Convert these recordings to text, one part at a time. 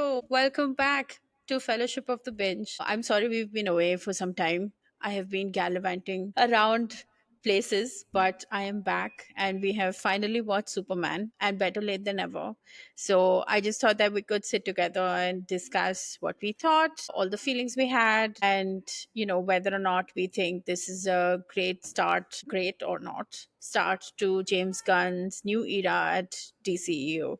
Welcome back to Fellowship of the Binge. I'm sorry we've been away for some time. I have been gallivanting around places, but I am back and we have finally watched Superman, and better late than ever. So I just thought that we could sit together and discuss what we thought, all the feelings we had, and whether or not we think this is a great or not start to James Gunn's new era at DCEU.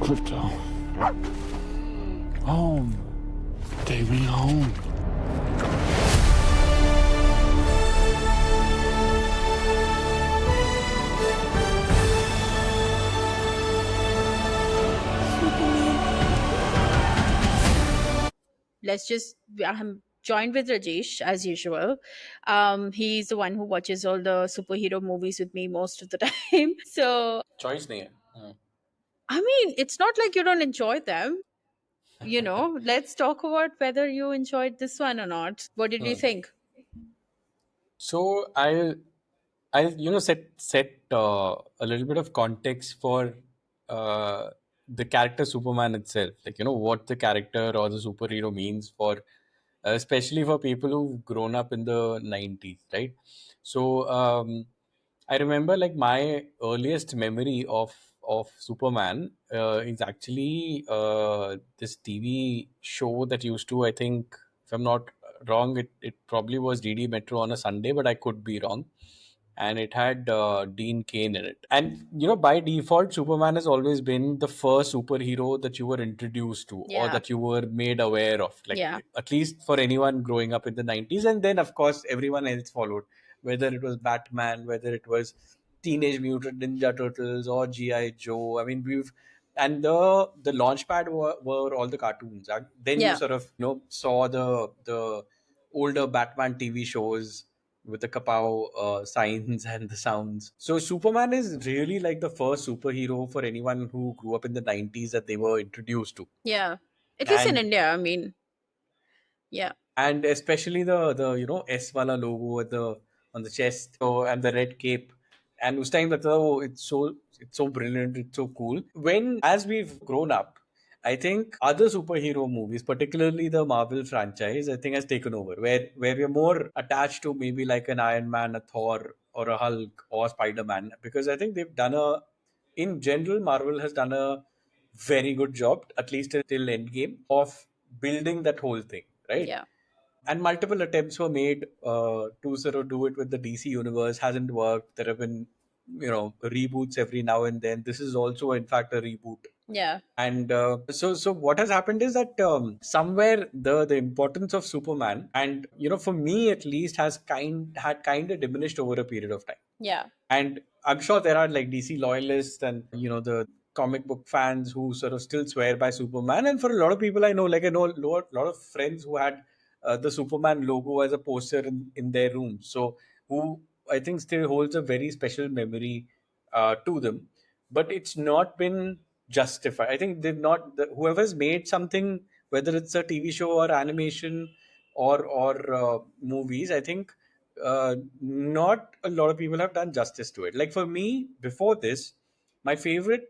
Krypto. Home. Take me home. Let's just I'm joined with Rajesh as usual. He's the one who watches all the superhero movies with me most of the time. So Choice नहीं है. I mean, it's not like you don't enjoy them. Let's talk about whether you enjoyed this one or not. What did you think? So I'll set a little bit of context for the character Superman itself, like what the character or the superhero means for, especially for people who've grown up in the 90s, right? So I remember like my earliest memory of Superman is actually this TV show that used to, I think, if I'm not wrong, it probably was DD Metro on a Sunday, but I could be wrong. And it had Dean Cain in it. And by default, Superman has always been the first superhero that you were introduced to or Yeah. that you were made aware of, like Yeah. at least for anyone growing up in the 90s. And then, of course, everyone else followed, whether it was Batman, whether it was Teenage Mutant Ninja Turtles or G.I. Joe. I mean, and the launch pad were all the cartoons. And then you Yeah. sort of saw the older Batman TV shows with the kapow signs and the sounds. So Superman is really like the first superhero for anyone who grew up in the 90s that they were introduced to. Yeah. At least in And India, I mean, yeah. especially the S wala logo at the on the chest, so, and the red cape. And us time लगता था वो it's so brilliant, it's so cool. When as we've grown up, I think other superhero movies, particularly the Marvel franchise, I think has taken over, where we're more attached to maybe like an Iron Man, a Thor, or a Hulk, or Spider Man, because I think they've done in general, Marvel has done a very good job, at least till Endgame, of building that whole thing, right? Yeah. And multiple attempts were made to sort of do it with the DC universe. Hasn't worked. There have been reboots every now and then. This is also in fact a reboot. Yeah. And so what has happened is that somewhere the importance of Superman, and for me at least, had kind of diminished over a period of time. Yeah. And I'm sure there are like DC loyalists and the comic book fans who sort of still swear by Superman. And for a lot of people, I know a lot of friends who had the Superman logo as a poster in their room. So who I think still holds a very special memory to them. But it's not been justified. I think they've not. Whoever's made something, whether it's a TV show or animation or movies, I think not a lot of people have done justice to it. Like for me, before this, my favorite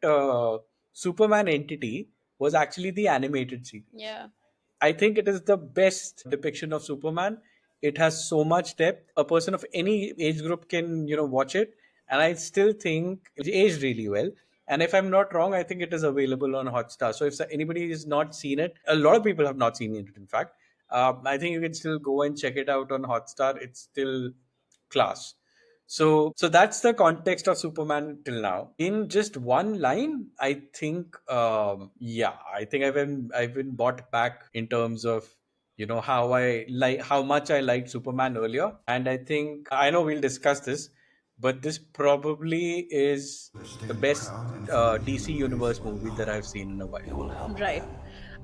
Superman entity was actually the animated series. Yeah. I think it is the best depiction of Superman. It has so much depth. A person of any age group can, watch it, and I still think it aged really well. And if I'm not wrong, I think it is available on Hotstar. So if anybody has not seen it, a lot of people have not seen it. In fact, I think you can still go and check it out on Hotstar. It's still class. So that's the context of Superman till now. In just one line, I think, yeah, I think I've been bought back in terms of how much I liked Superman earlier, and I think I know we'll discuss this, but this probably is the Stand best proud in front of the DC universe Universe will movie that help. I've seen in a while. It will help Right. them.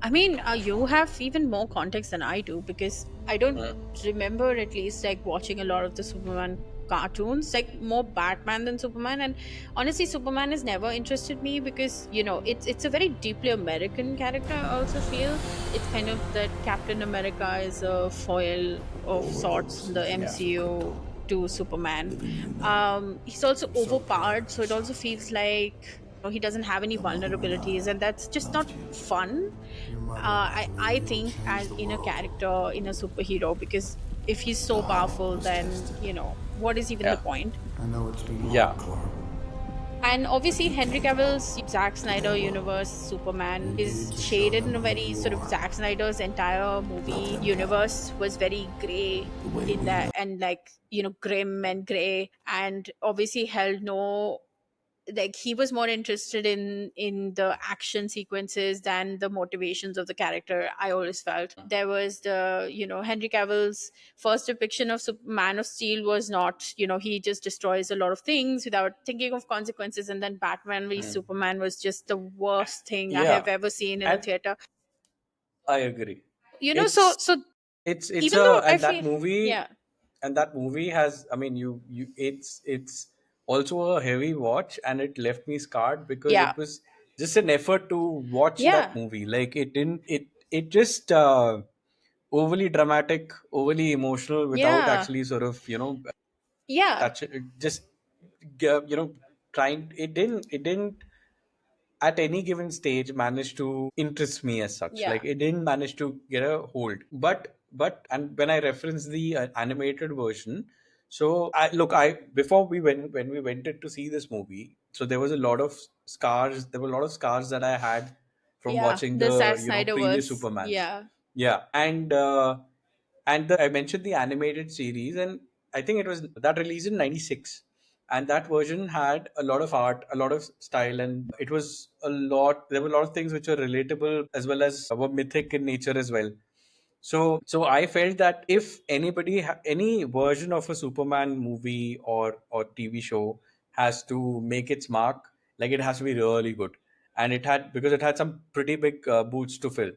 I mean, you have even more context than I do because I don't Mm. remember at least like watching a lot of the Superman cartoons, like more Batman than Superman. And honestly, Superman has never interested me because it's a very deeply American character. I also feel it's kind of that Captain America is a foil of All sorts roads in the lead Yeah, to Krypto. MCU to Superman. Living here now, He's also so overpowered, so it paradise. also feels like he doesn't have any Your mother and vulnerabilities, I and that's just not loved you. fun. Your mother I believed you would think change as the in a world. character, in a superhero, because if he's so God powerful, was then tested. what is even the yeah, point? I know it's been yeah, hard, Clark, And but obviously, you Henry came back Cavill's Zack to do Snyder well. universe Superman You is needed to show shaded them in a who very you sort of are. Zack Snyder's entire Let movie them down universe was very gray the way in we that, know. and like grim and gray, and obviously held no, like he was more interested in the action sequences than the motivations of the character. I always felt there was the Henry Cavill's first depiction of Man of Steel was not, he just destroys a lot of things without thinking of consequences, and then Batman v mm, Superman was just the worst thing I have yeah, ever seen in a and theater. I agree. So It's it's even a though I and that feel, movie yeah, and that movie has, I mean, you it's also a heavy watch, and it left me scarred because yeah, it was just an effort to watch that yeah, movie. Like it just overly dramatic, overly emotional, without yeah, actually sort of yeah, touch it, just trying. It didn't at any given stage manage to interest me as such. yeah, Like it didn't manage to get a hold. But and when I reference the animated version, so I look I before we went when we went in to see this movie, so there was a lot of scars. There were a lot of scars that I had from yeah, watching the the Zack previous Snyderverse, Supermans. yeah, Yeah, and I mentioned the animated series, and I think it was that released in '96, and that version had a lot of art, a lot of style, and it was a lot. There were a lot of things which were relatable as well as were mythic in nature as well. So I felt that if any version of a Superman movie or TV show has to make its mark, like it has to be really good, and because it had some pretty big boots to fill,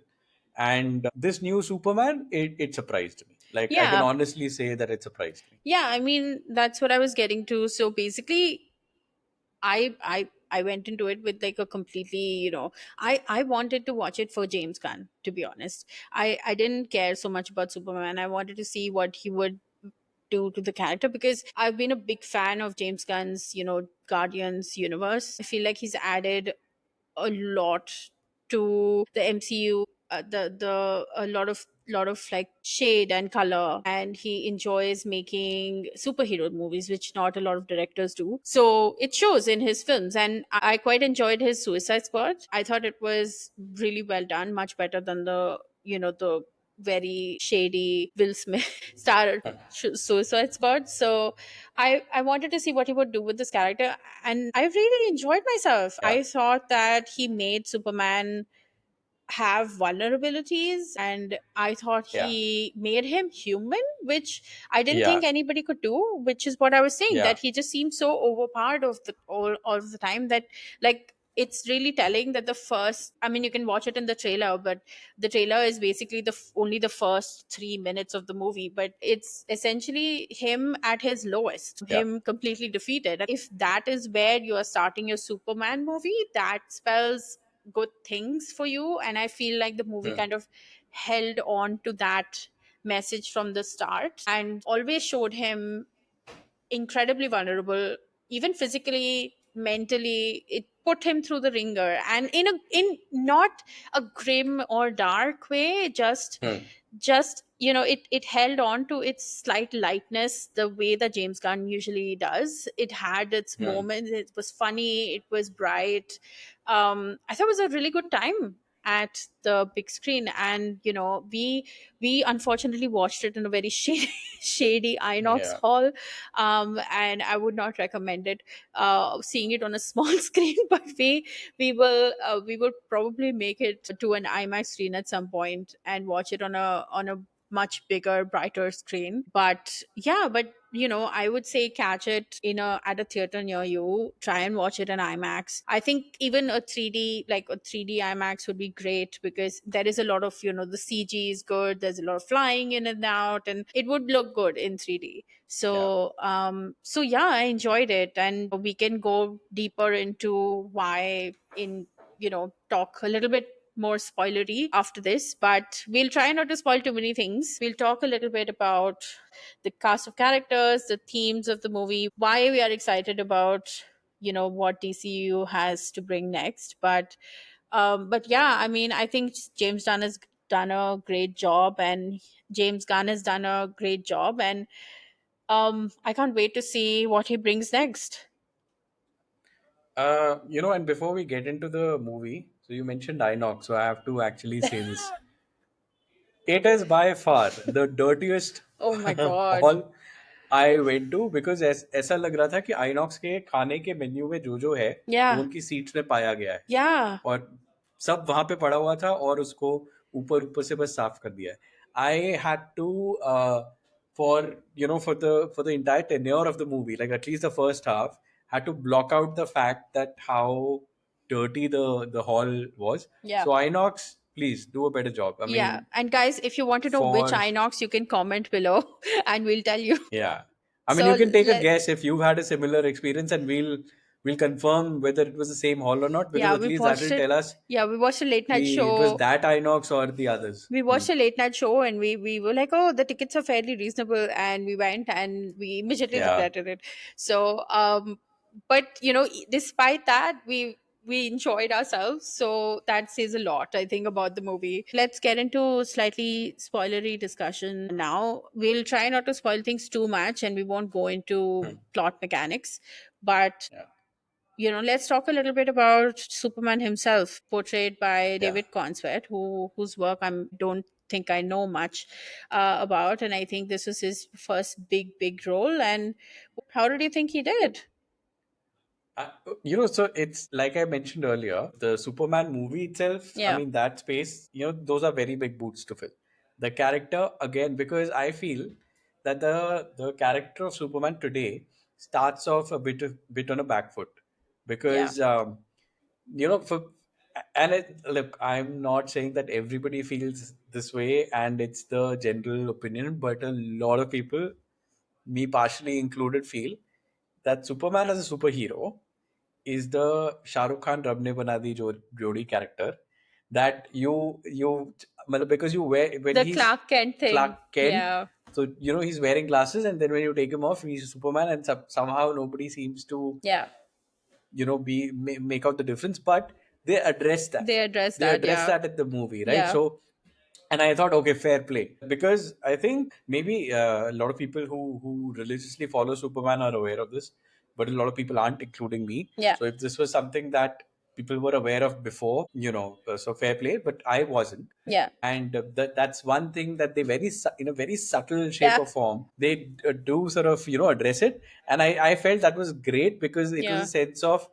and this new Superman, it surprised me. Like I can yeah. honestly say that it surprised me. Yeah, I mean that's what I was getting to. So basically, I went into it with like a completely, I wanted to watch it for James Gunn, to be honest. I didn't care so much about Superman. I wanted to see what he would do to the character because I've been a big fan of James Gunn's, Guardians universe. I feel like he's added a lot to the MCU. The a lot of like shade and color, and he enjoys making superhero movies, which not a lot of directors do. So it shows in his films, and I quite enjoyed his Suicide Squad. I thought it was really well done, much better than the very shady Will Smith star Suicide Squad. So I wanted to see what he would do with this character, and I really enjoyed myself. Yeah, I thought that he made Superman have vulnerabilities, and I thought yeah, he made him human, which I didn't yeah, think anybody could do, which is what I was saying, yeah. that he just seemed so overpowered all of the time that, like, it's really telling that the first, I mean, you can watch it in the trailer, but the trailer is basically only the first 3 minutes of the movie, but it's essentially him at his lowest, Yeah. him completely defeated. If that is where you are starting your Superman movie, that spells good things for you. And I feel like the movie Hmm. kind of held on to that message from the start and always showed him incredibly vulnerable, even physically, mentally. put him through the ringer, and in not a grim or dark way, just it held on to its slight lightness the way that James Gunn usually does. It had its moments, it was funny, it was bright. I thought it was a really good time at the big screen. And we unfortunately watched it in a very shady shady Inox Yeah. hall. And I would not recommend it, seeing it on a small screen. But we will probably make it to an IMAX screen at some point and watch it on a much bigger, brighter screen. But yeah, but I would say catch it at a theater near you. Try and watch it in IMAX. I think even a 3D, like a 3D IMAX, would be great, because there is a lot of, the CG is good. There's a lot of flying in and out, and it would look good in 3D. Yeah. So yeah, I enjoyed it, and we can go deeper into why in talk a little bit more spoilery after this, but we'll try not to spoil too many things. We'll talk a little bit about the cast of characters, the themes of the movie, why we are excited about what DCU has to bring next. But yeah, I mean, I think James Gunn has done a great job, and James Gunn has done a great job, and I can't wait to see what he brings next. And before we get into the movie, so you mentioned Inox, so I have to actually say this. It is by far the dirtiest Oh my god. hall I went to, because ऐसा लग रहा था कि आइनॉक्स के खाने के menu में जो है वो Yeah. उनकी सीट्स में पाया गया है, Yeah. और सब वहां पे पड़ा हुआ था और उसको ऊपर ऊपर से बस साफ कर दिया है. I had to for the entire tenure of the movie, like at least the first half, had to block out the fact that how dirty the hall was. Yeah. So Inox, please do a better job. I Yeah. mean, And guys, if you want to know which for Inox, you can comment below and we'll tell you. yeah, I mean, So you can take a let guess if you've had a similar experience, and we'll confirm whether it was the same hall or not, because yeah, at we least that watched will it. tell us Yeah, we watched a late night it was show. that Inox or the others. We watched a late night show, and we were like, oh, the tickets are fairly reasonable, and we went and we immediately Yeah. regretted it. So but despite that, we enjoyed ourselves, so that says a lot, I think, about the movie. Let's get into slightly spoilery discussion now. We'll try not to spoil things too much, and we won't go into Hmm. plot mechanics. But Yeah. let's talk a little bit about Superman himself, portrayed by Yeah. David Corenswet, whose work I don't think I know much about, and I think this was his first big role. And how did you think he did? So it's like I mentioned earlier, the Superman movie itself, I Yeah, mean, that space, those are very big boots to fill. The character, again, because I feel that the character of Superman today starts off a bit on a back foot, yeah, because for look, I'm not saying that everybody feels this way and it's the general opinion, but a lot of people, me partially included, feel that Superman as a superhero is the Shah Rukh Khan Rab ne bana di jodi character that matlab, because you wear when the he's Clark Kent thing. Clark Kent, Yeah, so he's wearing glasses, and then when you take him off, he's Superman, and somehow nobody seems to yeah, make out the difference, but they address that. they address They that. address Yeah, that at the movie, right? yeah, So, and I thought, okay, fair play, because I think maybe a lot of people who religiously follow Superman are aware of this, but a lot of people aren't, including me. yeah, So if this was something that people were aware of before, so fair play, but I wasn't. yeah, And that's one thing that they in a very subtle shape yeah, or form, they do sort of address it. And I felt that was great, because it was a yeah. sense of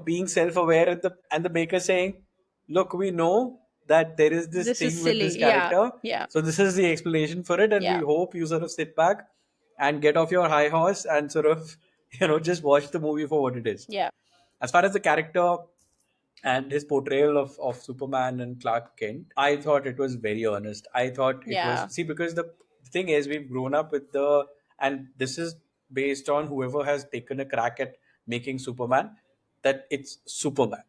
being self-aware, and the maker saying, look, we know that there is this This is thing with this silly. Yeah, character, yeah, so this is the explanation for it, and we yeah, hope you sort of sit back and get off your high horse and sort of just watch the movie for what it is. yeah, As far as the character and his portrayal of Superman and Clark Kent, I thought it was very honest. I thought it was, yeah. see, because the thing is, we've grown up with and this is based on whoever has taken a crack at making Superman, that it's Superman.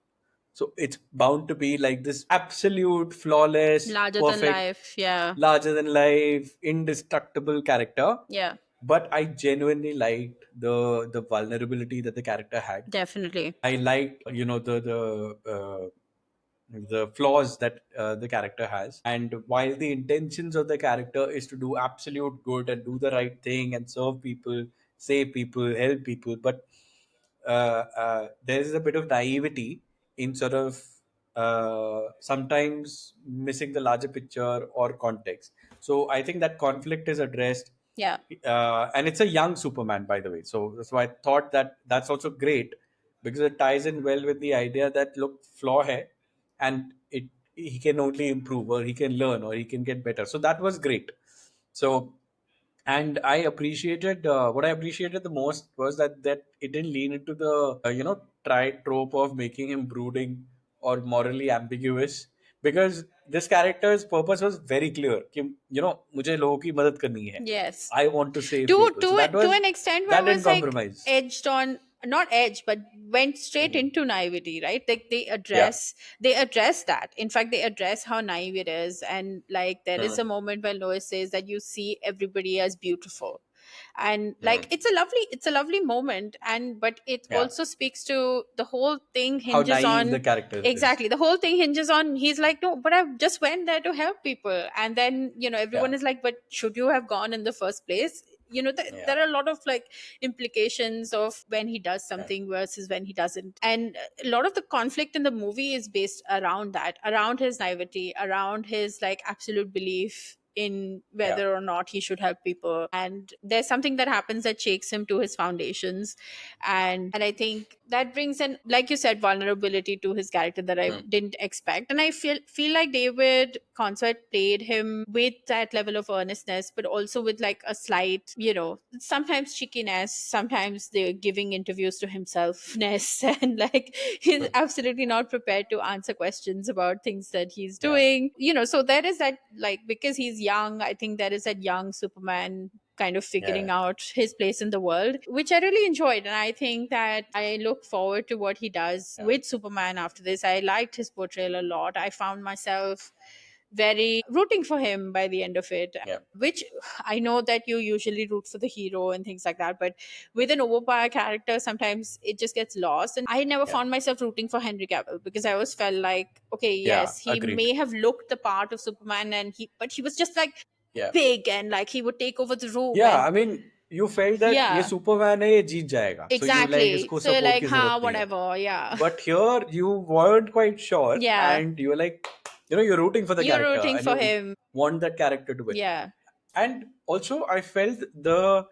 So it's bound to be like this absolute, flawless, Larger than perfect, life. Yeah, larger than life, indestructible character. yeah, but I genuinely liked the vulnerability that the character had. Definitely. I liked, the flaws that the character has. And while the intentions of the character is to do absolute good and do the right thing and serve people, save people, help people, but there is a bit of naivety in sort of sometimes missing the larger picture or context. So I think that conflict is addressed, Yeah. and it's a young Superman, by the way. So I thought that that's also great because it ties in well with the idea that look, flaw hai, and it he can only improve or he can learn or he can get better. So that was great. So, and I appreciated what I appreciated the most was that it didn't lean into the tried trope of making him brooding or morally ambiguous, because this character's purpose was very clear कि मुझे लोगों की मदद करनी है. Yes. I want to save to people. So to that to was an extent, I that didn't was like compromise. edged on, not edge, but went straight Mhm. into naivety, right? Like Yeah. they address that. In fact, they address how naive it is. And like there is a Mm. moment when Lois says that you see everybody as beautiful, and like Mm. it's a lovely moment. And but it Yeah. also speaks to the whole thing How hinges naive the on, character is. exactly, the whole thing hinges on, he's like, no, but I just went there to help people. And then Yeah. everyone is like, but should you have gone in the first place? Yeah. There are a lot of like implications of when he does Yeah. something versus when he doesn't. And a lot of the conflict in the movie is based around that, around his naivety, around his like absolute belief in Yeah. whether or not he should help people. And there's something that happens that shakes him to his foundations. And I think that brings in, like you said, vulnerability to his character that I Mm. didn't expect. And I feel like David Corenswet played him with that level of earnestness, but also with like a slight, sometimes cheekiness, sometimes they're giving interviews to himselfness, and like he's absolutely not prepared to answer questions about things that he's Yeah. doing. So there is that, like, because he's young, I think there is that young Superman kind of Yeah. figuring out his place in the world, which I really enjoyed. And I think that I look forward to what he does Yeah. with Superman after this. I liked his portrayal a lot. I found myself very rooting for him by the end of it, Yeah. which I know that you usually root for the hero and things like that, but with an overpowered character sometimes it just gets lost. And I never Yeah. found myself rooting for Henry Cavill, because I always felt like, okay, Yeah. yes, he Agreed. may have looked the part of Superman, but he was just like Yeah. big, and like he would take over the room. Yeah. And I mean, you felt that ये yeah, Superman है, ये जीत जाएगा. So you like exactly. इसको So you're support like, की huh, जरूरत नहीं है. whatever. Yeah. But here you weren't quite sure, Yeah. and you were like, you're rooting for the You're character rooting and for you him. want that character to win. Yeah. And also, I felt the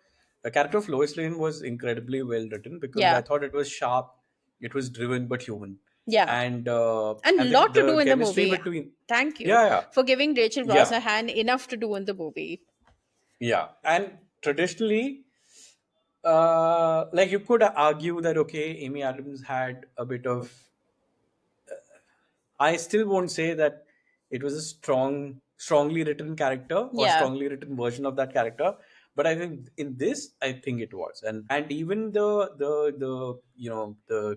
character of Lois Lane was incredibly well written because I Yeah. thought it was sharp, it was driven but human, Yeah. and And a the lot to do in the chemistry movie. between, Thank you yeah, for giving Rachel yeah, Brosnahan enough to do in the movie. yeah. And traditionally, like you could argue that okay, Amy Adams had a bit of. I still won't say that it was a strongly written character or Yeah. strongly written version of that character, but I think in this, I think it was, and even the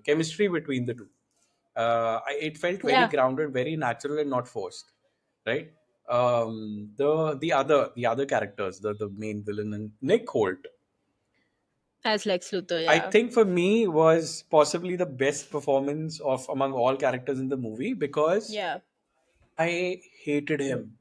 chemistry between the two, it felt very Yeah. grounded, very natural, and not forced, right? The other characters, the main villain and Nick Holt, As Lex Luthor, I yeah. think for me was possibly the best performance of among all characters in the movie because Yeah. I hated him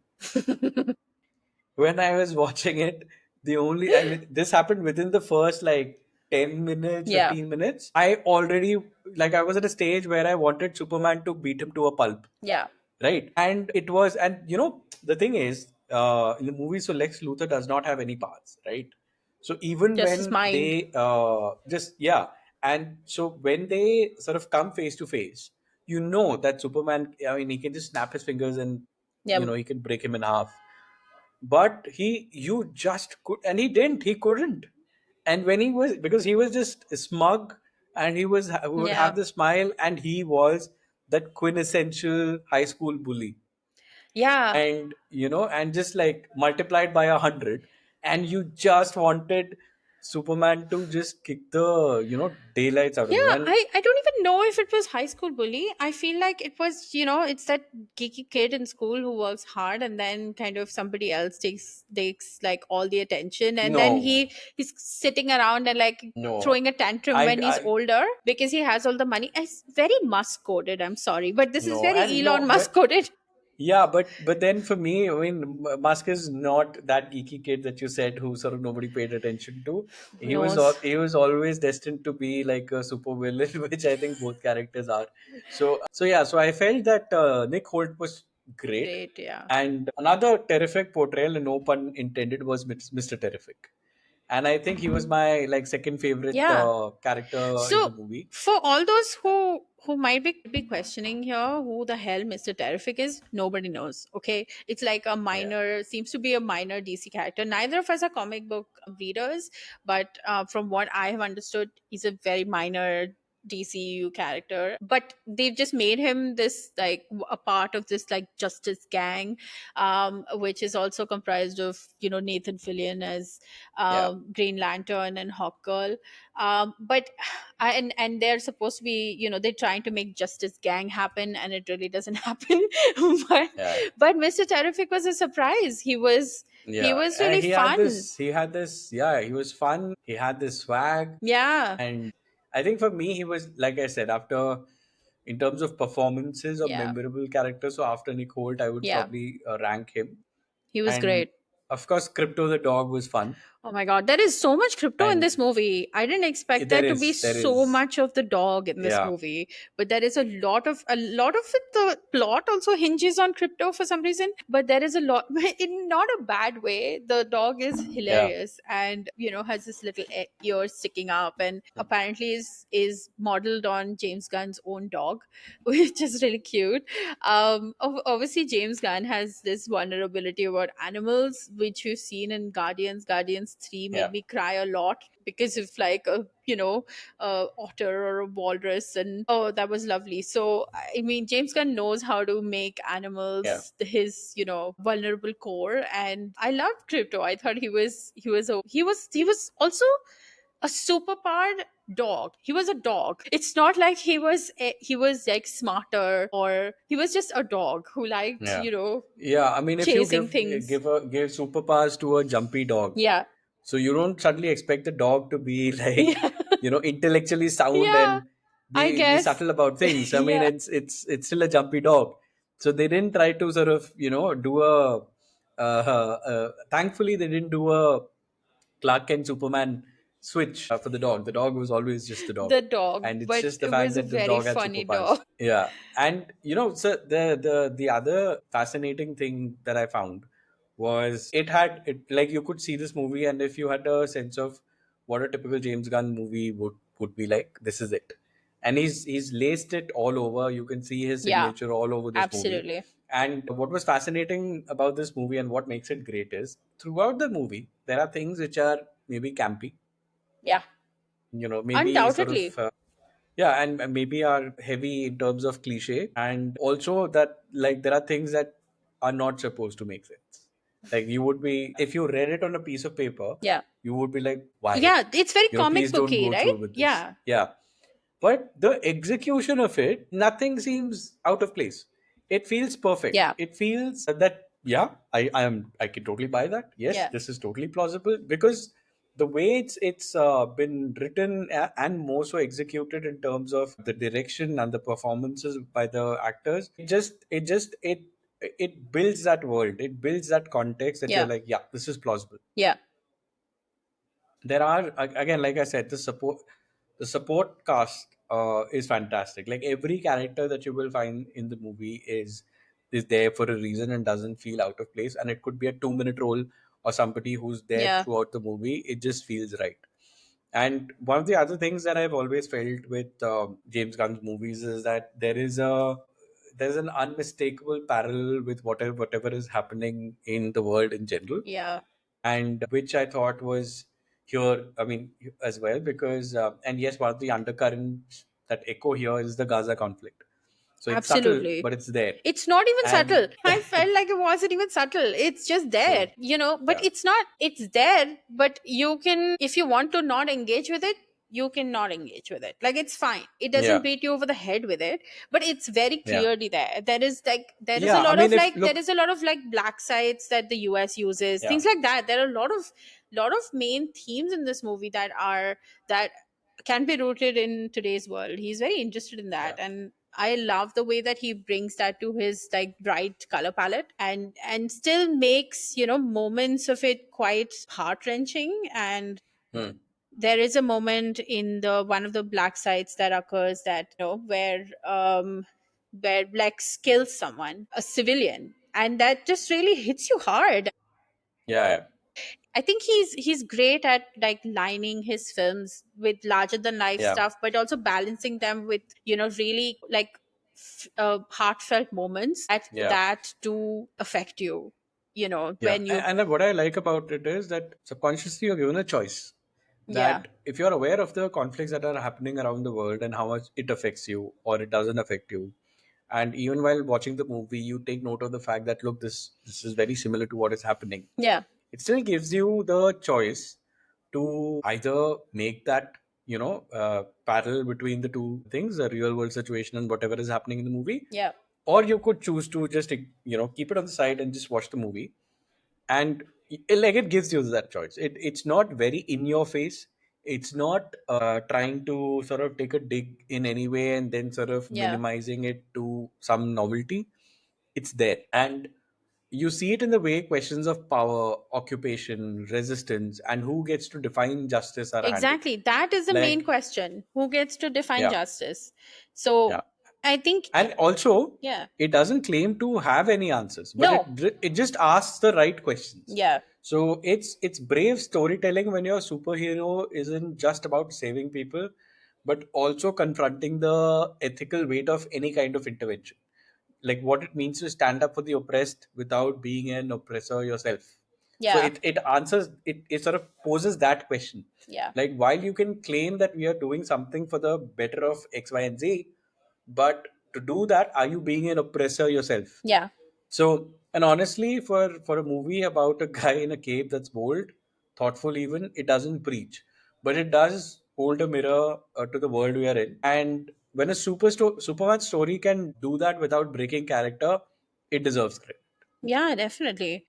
when I was watching it. The only and this happened within the first like 10 minutes, Yeah. 15 minutes. I already like I was at a stage where I wanted Superman to beat him to a pulp, Yeah. right? And it was, and the thing is, in the movie, so Lex Luthor does not have any parts, right? So even Just his when mind. they just yeah, and so when they sort of come face to face, that Superman, I mean, he can just snap his fingers and Yeah. he can break him in half. But you just could, and he didn't, he couldn't. And when he was, because he was just smug, and would have Yeah. the smile, and he was that quintessential high school bully, Yeah. and and just like multiplied by 100, and you just wanted Superman to just kick the daylights out of him. Yeah, And I don't even know if it was high school bully. I feel like it was, it's that geeky kid in school who works hard, and then kind of somebody else takes like all the attention, and then no, he's sitting around and like no, throwing a tantrum when he's I older because he has all the money. It's very Musk coded. I'm sorry, but this is no, very and Elon no, Musk but coded. yeah, but then for me, I mean, Musk is not that geeky kid that you said who sort of nobody paid attention to. Who knows? He was always destined to be like a super villain, which I think both characters are. So yeah, so I felt that Nick Holt was great, Great, yeah. and another terrific portrayal, and no pun intended, was Mr. Terrific, and I think he was my like second favorite Yeah. character in the So movie. for all those who might be questioning here who the hell Mr. Terrific is, nobody knows. Okay, it's like a Yeah, minor, seems to be a minor DC character. Neither of us are comic book readers, but from what I have understood, he's a very minor DCU character. But they've just made him this like a part of this like Justice Gang, which is also comprised of Nathan Fillion as yeah, Green Lantern and Hawkgirl. But and they're supposed to be, they're trying to make Justice Gang happen, and it really doesn't happen. but yeah. but Mr. Terrific was a surprise. He Yeah, was and really fun. he was fun. He had this swag, Yeah, and I think for me, he was like I said, after in terms of performances or yeah, memorable characters. So after Nick Holt, I would yeah. probably rank him, He was and great. of course, Crypto the dog was fun, Oh my god, there is so much crypto in and this movie. I didn't expect there to be there so is, much of the dog in this yeah, movie, but there is a lot of it. The plot also hinges on crypto for some reason, but there is a lot in not a bad way. The dog is yeah, hilarious and has this little ear sticking up, and apparently is modeled on James Gunn's own dog, which is really cute. Obviously James Gunn has this vulnerability about animals, which we've seen in Guardians 3 made yeah, me cry a lot because of like a otter or a walrus, and oh, that was lovely. So I mean, James Gunn knows how to make yeah, animals his vulnerable core, and I loved Crypto. I thought he was also a super powered dog. He was a dog. It's not like he was like smarter, or he was just a dog who liked yeah, yeah. I mean, if you chasing things. give superpowers to a jumpy dog, Yeah. so you don't suddenly expect the dog to be like, Yeah. intellectually sound Yeah, and I be guess. subtle about things. I mean, Yeah. it's still a jumpy dog. So they didn't try to sort of do a. Thankfully, they didn't do a Clark Kent Superman switch for the dog. The dog was always just the dog, The dog, and it's but just the it fact was a that the very dog had funny superpowers. dog. Yeah, and so the other fascinating thing that I found was it like you could see this movie, and if you had a sense of what a typical James Gunn movie would be like, this is it. And he's laced it all over. You can see his Yeah, signature all over this movie. absolutely. And what was fascinating about this movie and what makes it great is throughout the movie there are things which are maybe campy, Yeah, maybe sort of undoubtedly. yeah, and maybe are heavy in terms of cliche, and also that like there are things that are not supposed to make sense. Like you would be if you read it on a piece of paper, Yeah. you would be like, why? Yeah, it's very Please comic don't booky, go right? through with this. Yeah. Yeah, but the execution of it, nothing seems out of place. It feels perfect. Yeah. It feels that yeah, I can totally buy that. Yes, Yeah. this is totally plausible because the way it's been written and more so executed in terms of the direction and the performances by the actors, it builds that world. It builds that context that you're Yeah. like, yeah, this is plausible. Yeah. There are again, like I said, the support cast is fantastic. Like every character that you will find in the movie is there for a reason and doesn't feel out of place, and it could be a 2 minute role or somebody who's there Yeah. throughout the movie. It just feels right. And one of the other things that I've always felt with James Gunn's movies is that there's an unmistakable parallel with whatever is happening in the world in general, Yeah. and which I thought was here. I mean, as well because and yes, one of the undercurrents that echo here is the Gaza conflict, Absolutely. It's not even subtle. I felt like it wasn't even subtle. It's just there, but it's not, it's there, but you can, if you want to not engage with it, you can not engage with it. Like, it's fine. It doesn't beat you over the head with it, but it's very clearly there. There is like, there is a lot of like black sites that the US uses, things like that. There are a lot of main themes in this movie that can be rooted in today's world. He's very interested in that, and I love the way that he brings that to his like bright color palette, and still makes, moments of it quite heart wrenching. And there is a moment in the one of the black sites that occurs, that where Lex kills someone, a civilian, and that just really hits you hard. I think he's great at like lining his films with larger than life stuff, but also balancing them with, really like heartfelt moments that do affect you. When you, yeah, yeah, yeah, yeah, exactly. That is the main question: who gets to define justice? So I think, yeah, no, yeah, yeah, yeah, yeah, yeah, definitely.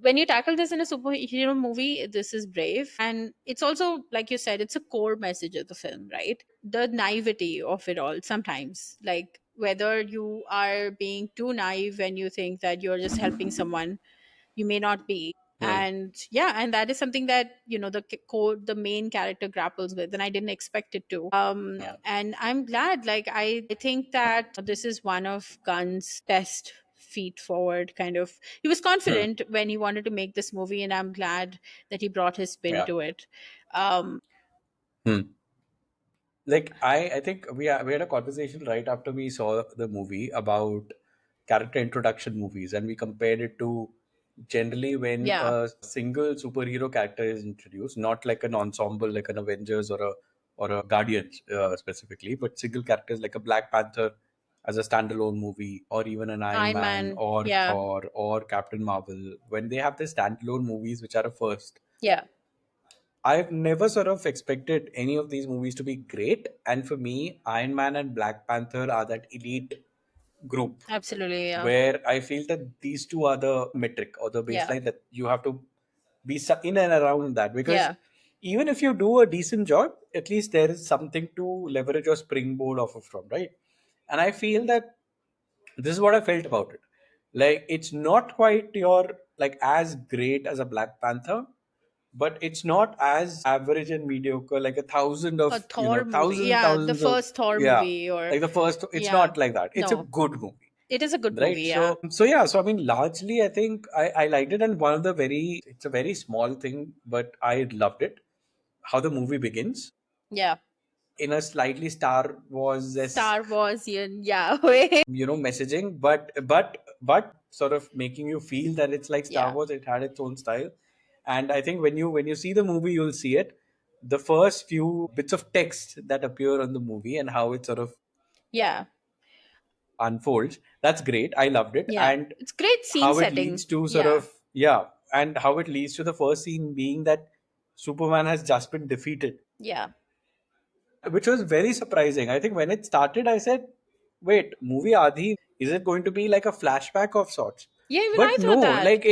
When you tackle this in a superhero movie, this is brave. And it's also, like you said, it's a core message of the film, right? The naivety of it all sometimes. Like, whether you are being too naive when you think that you're just helping someone, you may not be. And yeah, and that is something that, the main character grapples with, and I didn't expect it to. And I'm glad, like, I think that this is one of Gunn's best feet forward, kind of. He was confident when he wanted to make this movie, and I'm glad that he brought his spin to it. um yeah, Iron Man, yeah, yeah, absolutely, yeah, yeah, yeah, a Thor movie, yeah, the first Thor movie, or yeah, no, it is a good movie, yeah, yeah, Star Wars, yeah, way, yeah, yeah, unfolds. That's great. I loved it. Yeah, And it's great scene how it setting. leads to sort Yeah, of, yeah, and how it leads to the first scene being that Superman has just been defeated, yeah, which was very surprising. I think when it started, I said, wait, movie Adhi, is it going to be like a flashback of sorts? yeah. Even I But thought no, that. like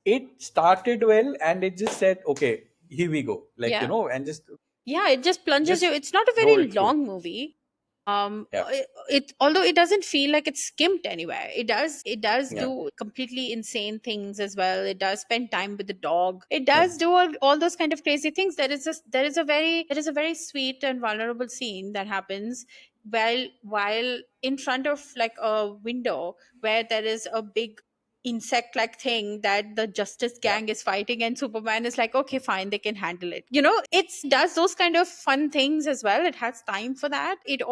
it started well, and it just said, okay, here we go. Like, Yeah, and yeah. It just plunges you. just It's not a very rolled through. long movie. Yeah. It, although it doesn't feel like it's skimped anywhere, it does Yeah. do completely insane things as well. It does spend time with the dog. It Yeah. does do all those kind of crazy things. There is a very sweet and vulnerable scene that happens while in front of like a window where there is a big insect like thing that the Justice Yeah. Gang is fighting, and Superman is like, okay, fine, they can handle it. It's does those kind of fun things as well. It has time for that. It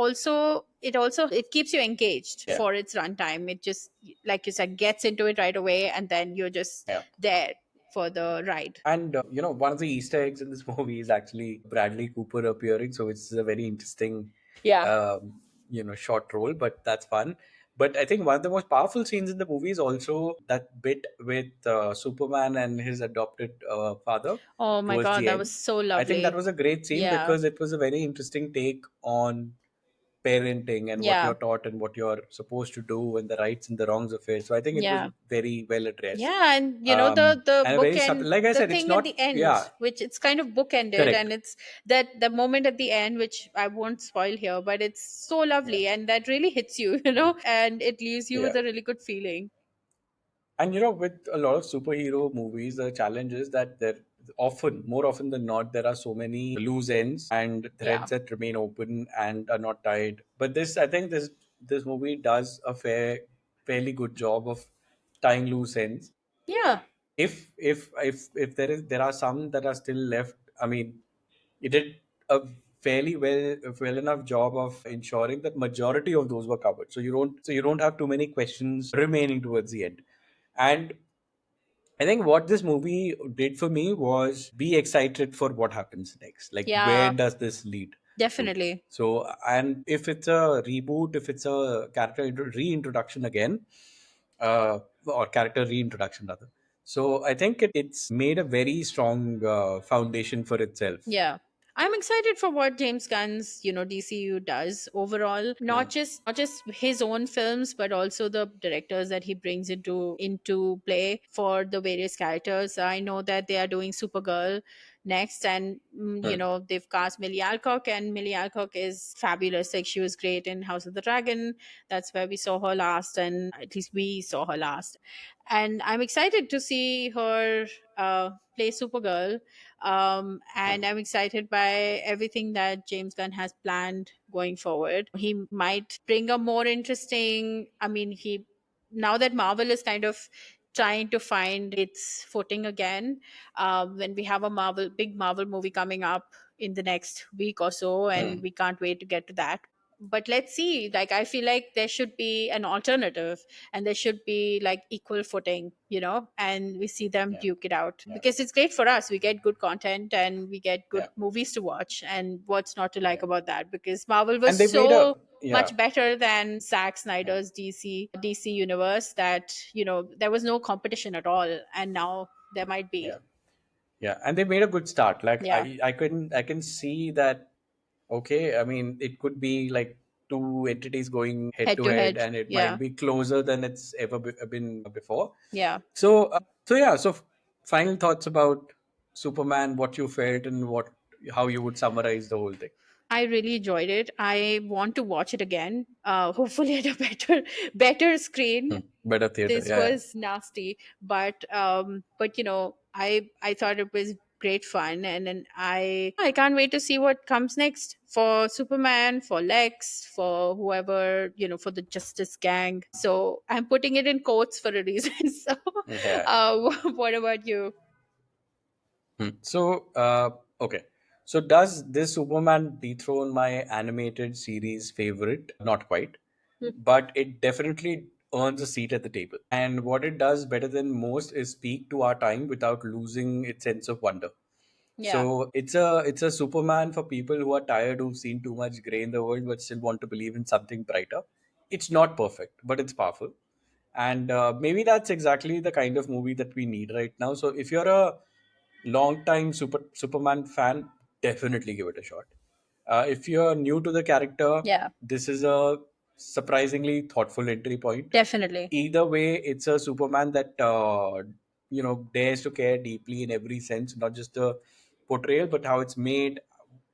keeps you engaged Yeah. for its runtime. It just, like you said, gets into it right away, and then you're just Yeah. there for the ride. And one of the Easter eggs in this movie is actually Bradley Cooper appearing. So it's a very interesting, Yeah. short role, but that's fun. But I think one of the most powerful scenes in the movie is also that bit with Superman and his adopted father Oh my towards god, the that was end. so I think that lovely. was a great scene Yeah. because it was a very interesting take on parenting and what Yeah. you're taught and what you're supposed to do and the rights and the wrongs of it. So I think it was Yeah. very well addressed. Yeah, and the And a very subtle, bookend, like I the said, it's thing at not, the end, yeah, which it's kind of bookended, correct. and it's that the moment at the end, which I won't spoil here, but it's so Yeah. lovely, and that really hits you, and it leaves you Yeah. with a really good feeling. And with a lot of superhero movies, the challenge is that there often, more often than not, there are so many loose ends and Yeah, threads that remain open and are not tied. But I think this movie does a fairly good job of tying loose ends. yeah, If there are some that are still left, I mean, it did a fairly well enough job of ensuring that majority of those were covered. So you don't have too many questions remaining towards the end. And I think what this movie did for me was be excited for what happens next. Like, where yeah, does this lead to? definitely. So, and if it's a reboot, if it's a character reintroduction again, or character reintroduction rather. So, I think it's made a very strong foundation for itself. Yeah. I'm excited for what James Gunn's, DCU does overall. Not just his own films, but also the directors that he brings into play for the various characters. I know that they are doing Supergirl next, and Hmm. they've cast Millie Alcock, and Millie Alcock is fabulous. Like, she was great in House of the Dragon. That's where we saw her last, and at least we saw her last. And I'm excited to see her play Supergirl, and I'm excited by everything that James Gunn has planned going forward. He might bring a more interesting. I mean, he now that Marvel is kind of trying to find its footing again. When we have a big Marvel movie coming up in the next week or so, and we can't wait to get to that. But let's see. Like, I feel like there should be an alternative, and there should be like equal footing, and we see them Yeah. duke it out, because it's great for us. We get good content, and we get good Yeah. movies to watch, and what's not to like Yeah. about that? Because Marvel was And they made a, so yeah. much better than Zack Yeah. Snyder's DC universe that there was no competition at all, and now there might be. Yeah. Yeah, and they made a good start. Like Yeah, I can see that. Okay, I mean, it could be like two entities going head head to to head, head. and it might Yeah, be closer than it's ever been before. yeah. So yeah. So final thoughts about Superman, what you felt, and how you would summarize the whole thing. I really enjoyed it. I want to watch it again. Hopefully at a better screen. Better theater, This yeah, was nasty, but I thought it was great fun, and then I can't wait to see what comes next for Superman, for Lex, for whoever, for the Justice Gang. So I'm putting it in quotes for a reason. So, yeah. what about you? So, okay. So, does this Superman dethrone my animated series favorite? Not quite, but it definitely earns a seat at the table. And what it does better than most is speak to our time without losing its sense of wonder. Yeah, So it's a Superman for people who are tired, who've seen too much gray in the world, but still want to believe in something brighter. It's not perfect, but it's powerful. And maybe that's exactly the kind of movie that we need right now. So if you're a long time Superman fan, definitely give it a shot. If you're new to the character, Yeah, this is a surprisingly thoughtful entry point. definitely. Either way, it's a Superman that dares to care deeply in every sense, not just the portrayal, but how it's made.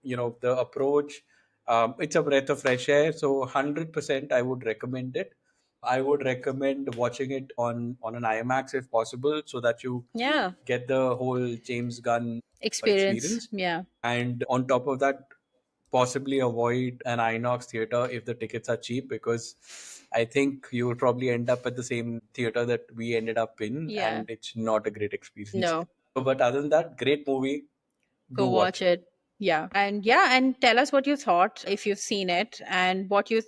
The approach. It's a breath of fresh air. So 100%, I would recommend it. I would recommend watching it on an IMAX if possible, so that you Yeah, get the whole James Gunn experience. experience. Yeah, And on top of that, possibly avoid an INOX theater if the tickets are cheap, because I think you will probably end up at the same theater that we ended up in, yeah. and it's not a great experience. No, So, but other than that, great movie. Do go watch watch it. it. Yeah, and tell us what you thought if you've seen it, and what you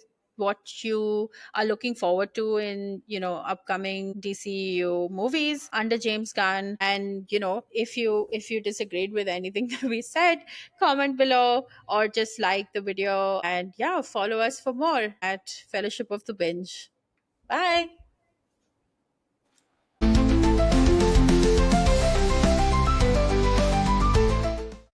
are looking forward to in upcoming DCU movies under James Gunn. And if you disagreed with anything that we said, comment below or just like the video. And yeah, follow us for more at Fellowship of the Binge. Bye.